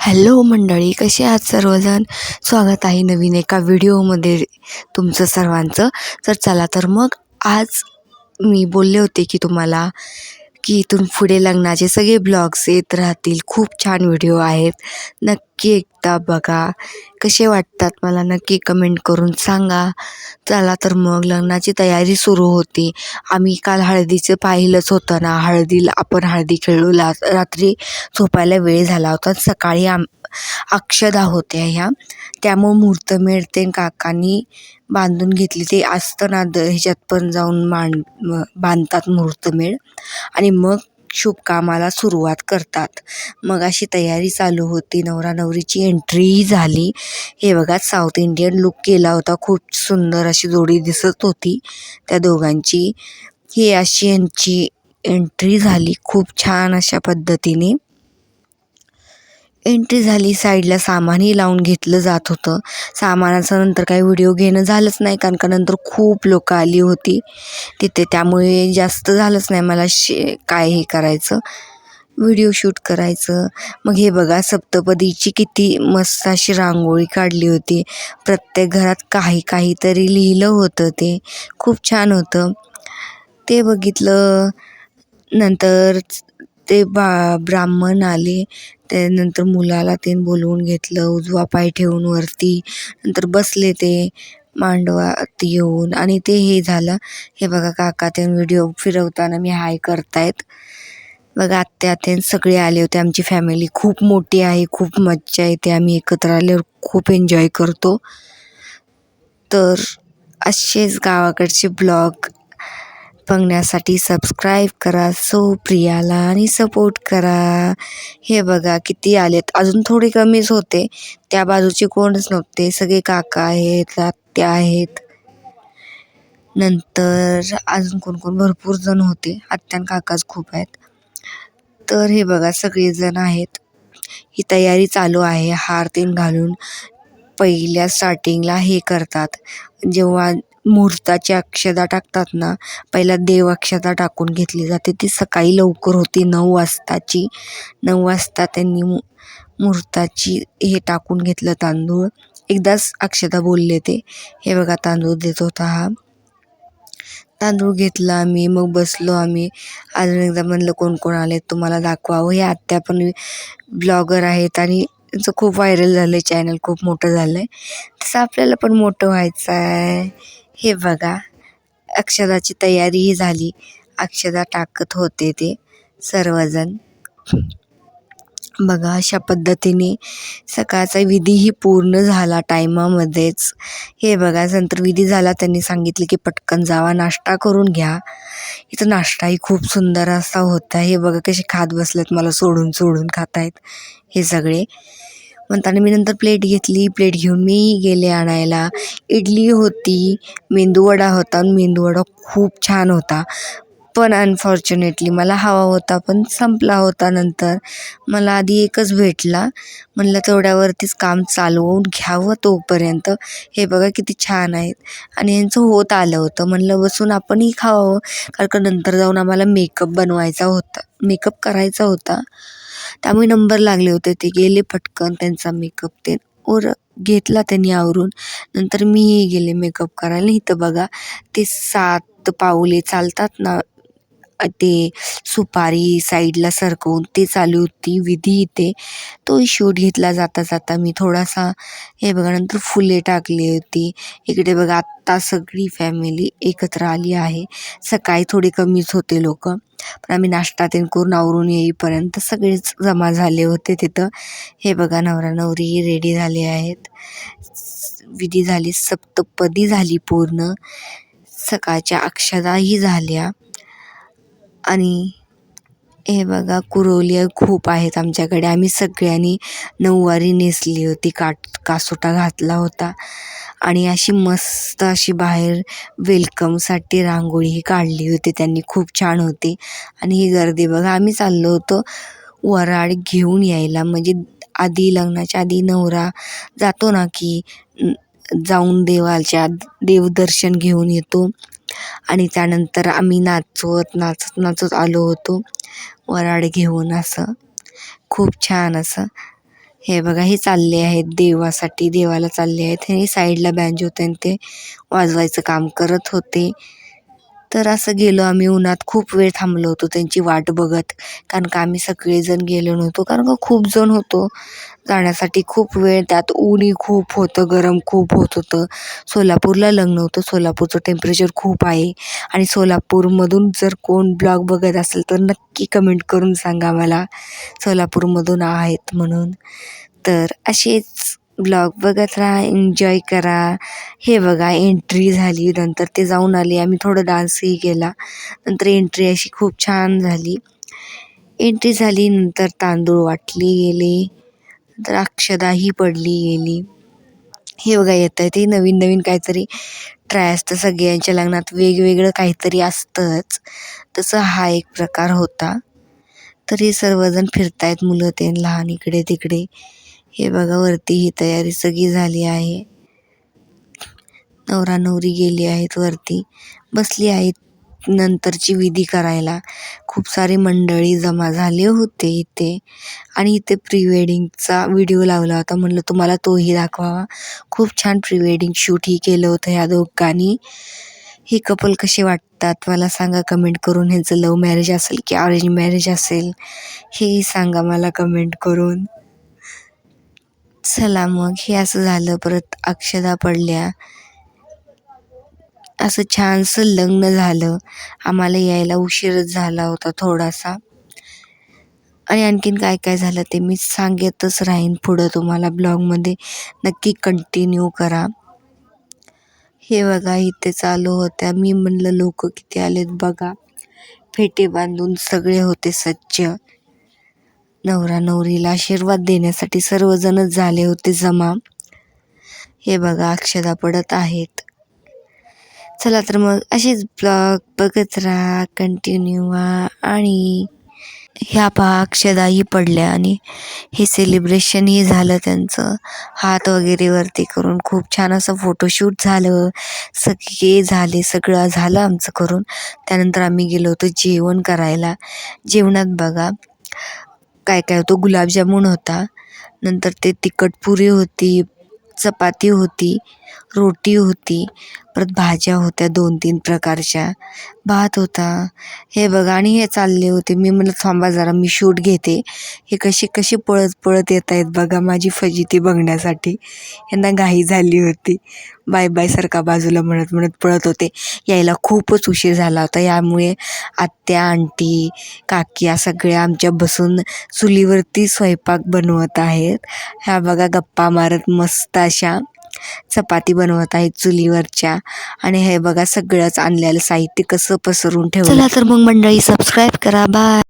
Hello मंडळी, कसे आहात सर्वजण? स्वागत आहे नवीन एका व्हिडिओमध्ये तुमचं सर्वांचं. तर चला तर मग आज मी बोलले होते की तुम्हाला की इथून पुढे लग्नाचे सगळे ब्लॉग्स येत राहतील. खूप छान व्हिडिओ आहेत, नक्की एकदा बघा. कसे वाटतात मला नक्की कमेंट करून सांगा. चला तर मग लग्नाची तयारी सुरू होती. आम्ही काल हळदीचं पाहिलंच होतं ना, आपण हळदी खेळलो. रात्री झोपायला वेळ झाला होता. सकाळी अक्षदा होत्या ह्या, त्यामुळं मुहूर्तमेढ ते काकांनी बांधून घेतली. ते असतं ना ह्याच्यात पण जाऊन बांधतात मुहूर्तमेढ आणि मग शुभ कामाला सुरुवात करतात. मग अशी तयारी चालू होती. नवरा नवरीची एंट्रीही झाली. हे बघा, साऊथ इंडियन लुक केला होता. खूप सुंदर अशी जोडी दिसत होती त्या दोघांची. ही अशी यांची एंट्री झाली. खूप छान अशा पद्धतीने एंट्री झाली. साईडला सामानही लावून घेतलं जात होतं. सामानाचं नंतर काही व्हिडिओ घेणं झालंच नाही, कारण का नंतर खूप लोकं आली होती तिथे, त्यामुळे जास्त झालंच नाही मला काय हे करायचं, व्हिडिओ शूट करायचं. मग हे बघा, सप्तपदीची किती मस्त अशी रांगोळी काढली होती. प्रत्येक घरात काहीतरी लिहिलं होतं. ते खूप छान होतं. ते बघितलं. नंतर ते ब्राह्मण आले. त्यानंतर मुलाला ते बोलवून घेतलं, उजवा पाय ठेवून वरती. नंतर बसले ते मांडवात येऊन आणि ते हे झालं. हे बघा, काका ते व्हिडिओ फिरवताना मी हाय करतायत. बघा, आत्या सगळे आले होते. आमची फॅमिली खूप मोठी आहे, खूप मज्जा येते. आम्ही एकत्र आल्यावर खूप एन्जॉय करतो. तर असेच गावाकडचे ब्लॉग बघण्यासाठी सबस्क्राईब करा सो प्रियाला आणि सपोर्ट करा. हे बघा किती आलेत. अजून थोडे कमीच होते. त्या बाजूचे कोणच नव्हते, सगळे काका आहेत, आत्या आहेत. नंतर अजून कोण भरपूर जण होते. आत्या आणि काकाच खूप आहेत. तर हे बघा, सगळेजण आहेत. ही तयारी चालू आहे. हार तेन घालून पहिल्या स्टार्टिंगला हे करतात. जेव्हा मुहूर्ताची अक्षता टाकतात ना, पहिला देव अक्षता टाकून घेतली जाते. ती सकाळी लवकर होती, 9 वाजताची. 9 वाजता त्यांनी मुहूर्ताची हे टाकून घेतलं तांदूळ. एकदाच अक्षता बोलले ते. हे बघा, तांदूळ देत होता हा. तांदूळ घेतला आम्ही, मग बसलो आम्ही. अजून एकदा म्हणलं कोण कोण आले तुम्हाला दाखवावं. हे आत्या पण ब्लॉगर आहेत आणि त्यांचं खूप व्हायरल झालं आहे, चॅनल खूप मोठं झालं आहे. तसं आपल्याला पण मोठं व्हायचं आहे. हे बघा, अक्षदाची तयारीही झाली. अक्षदा टाकत होते ते सर्वजण. बघा, अशा पद्धतीने सकाळचा विधीही पूर्ण झाला टायमामध्येच. हे बघा, नंतर विधी झाला. त्यांनी सांगितले की पटकन जावा, नाश्ता करून घ्या. इथं नाश्ताही खूप सुंदर असा होता. हे बघा कसे खात बसलेत, मला सोडून खातायत हे सगळे. म्हणताना मी नंतर प्लेट घेतली. प्लेट घेऊन मी गेले आणायला. इडली होती, मेंदूवडा होता. मेंदूवडा खूप छान होता, पण अनफॉर्च्युनेटली मला हवा होता पण संपला होता. नंतर मला आधी एकच भेटला. म्हणलं तेवढ्यावरतीच काम चालवून घ्यावं तोपर्यंत. हे बघा किती छान आहेत आणि यांचं होत आलं होतं. म्हणलं बसून आपणही खावं, कारण का नंतर जाऊन आम्हाला मेकअप करायचा होता. त्यामुळे नंबर लागले होते. ते गेले पटकन त्यांचा मेकअप ते घेतला त्यांनी आवरून. नंतर मीही गेले मेकअप करायला. इथं बघा, ते 7 पाऊले चालतात ना, ते सुपारी साईडला सरकवून ते चालू होती विधी इथे. तो शूट घेतला जाता जाता मी थोडासा. हे बघा, नंतर फुले टाकली होती. इकडे बघा, आत्ता सगळी फॅमिली एकत्र आली आहे. सकाळी थोडे कमीच होते लोक, पण आम्ही नाश्ता ते करून आवरून येईपर्यंत सगळेच जमा झाले होते तिथं. हे बघा, नवरा नवरी रेडी झाले आहेत. विधी झाली, सप्तपदी झाली पूर्ण. सकाळच्या अक्षताही झाल्या. आणि हे बघा, कुरवली खूप आहेत आमच्याकडे. आम्ही सगळ्यांनी नऊवारी नेसली होती, कासोटा घातला होता आणि अशी मस्त अशी बाहेर वेलकमसाठी रांगोळी काढली होती त्यांनी. खूप छान होती. आणि ही गर्दी बघा, आम्ही चाललो होतो वऱ्हाड घेऊन यायला. म्हणजे आधी लग्नाच्या आधी नवरा जातो ना की जाऊन देवदर्शन घेऊन येतो आणि त्यानंतर आम्ही नाचत आलो होतो वऱ्हाड घेऊन. असं खूप छान असं हे बघा हे चालले आहेत देवासाठी, देवाला चालले आहेत. हे साईडला बँजो होते आणि ते वाजवायचं काम करत होते. तर असं गेलो आम्ही, उन्हात खूप वेळ थांबलो होतो त्यांची वाट बघत, कारण का आम्ही सगळेजण गेलो नव्हतो, कारण का खूप जण होतो जाण्यासाठी. खूप वेळ, त्यात ऊनही खूप होतं, गरम खूप होत होतं. सोलापूरला लग्न होतं. सोलापूरचं टेम्परेचर खूप आहे आणि सोलापूरमधून जर कोण ब्लॉग बघत असेल तर नक्की कमेंट करून सांगा मला सोलापूरमधून आहेत म्हणून. तर असेच ब्लॉग बघत राहा, एन्जॉय करा. हे बघा एंट्री झाली, नंतर ते जाऊन आले. आम्ही थोडं डान्सही केला. नंतर एंट्री अशी खूप छान झाली. एंट्री झाली, नंतर तांदूळ वाटले गेले, नंतर अक्षदाही पडली गेली. हे बघा येत आहे ते नवीन नवीन काहीतरी ट्राय असतं, सगळ्यांच्या लग्नात वेगवेगळं काहीतरी असतंच. तसं हा एक प्रकार होता. तर हे सर्वजण फिरतायत, मुलं ते लहान इकडे तिकडे. हे बघा वरती ही तयारी सगळी झाली आहे. नवरा नवरी गेली आहेत वरती, बसली आहेत नंतरची विधी करायला. खूप सारी मंडळी जमा झाले होते इथे आणि इथे प्री वेडिंगचा व्हिडिओ लावला होता, म्हणलं तुम्हाला तोही दाखवावा. खूप छान प्री वेडिंग शूटही केलं होतं ह्या दोघांनी. हे कपल कसे वाटतात मला सांगा कमेंट करून. ह्यांचं लव्ह मॅरेज असेल की अरेंज मॅरेज असेल हेही सांगा मला कमेंट करून. चला मग हे असं झालं, परत अक्षदा पडल्या, असं छानसं लग्न झालं. आम्हाला यायला उशीरच झाला होता थोडासा. आणि आणखीन काय काय झालं ते मी सांगतच राहीन पुढं तुम्हाला ब्लॉगमध्ये, नक्की कंटिन्यू करा. हे बघा इथे चालू होत्या, मी म्हणलं लोक किती आलेत बघा. फेटे बांधून सगळे होते सज्ज. नवरा नवरीला आशीर्वाद देण्यासाठी सर्वजणच झाले होते जमा. हे बघा अक्षदा पडत आहेत. चला तर मग असेच ब्लॉग बघत राहा, कंटिन्यू व्हा. आणि ह्या पहा अक्षदाही पडल्या आणि हे सेलिब्रेशनही झालं त्यांचं, हात वगैरे वरती करून. खूप छान असं फोटोशूट झालं, सगळे झाले, सगळं झालं आमचं करून. त्यानंतर आम्ही गेलो होतो जेवण करायला. जेवणात बघा काय काय होतं, गुलाबजामुन होता, नंतर ते तिखट पुरी होती, चपाती होती, रोटी होती, परत भाज्या होत्या 2-3 प्रकारच्या, भात होता. हे बघा आणि हे चालले होते. मी म्हणलं थांबा जरा मी शूट घेते. हे कसे कसे पळत पळत येत आहेत बघा माझी फजिती बघण्यासाठी. यांना घाई झाली होती, बाय बाय सारखा बाजूला म्हणत म्हणत पळत होते. यायला खूपच उशीर झाला होता, यामुळे आत्या, आंटी, काकी या सगळ्या आमच्या बसून चुलीवरती स्वयंपाक बनवत आहेत. ह्या बघा गप्पा मारत मस्त अशा चपाती बनवत आहेत चुलीवरच्या. आणि हे बघा सगळंच आणलेलं साहित्य कसं पसरून ठेवलं. चला तर मग मंडळी सबस्क्राईब करा. बाय.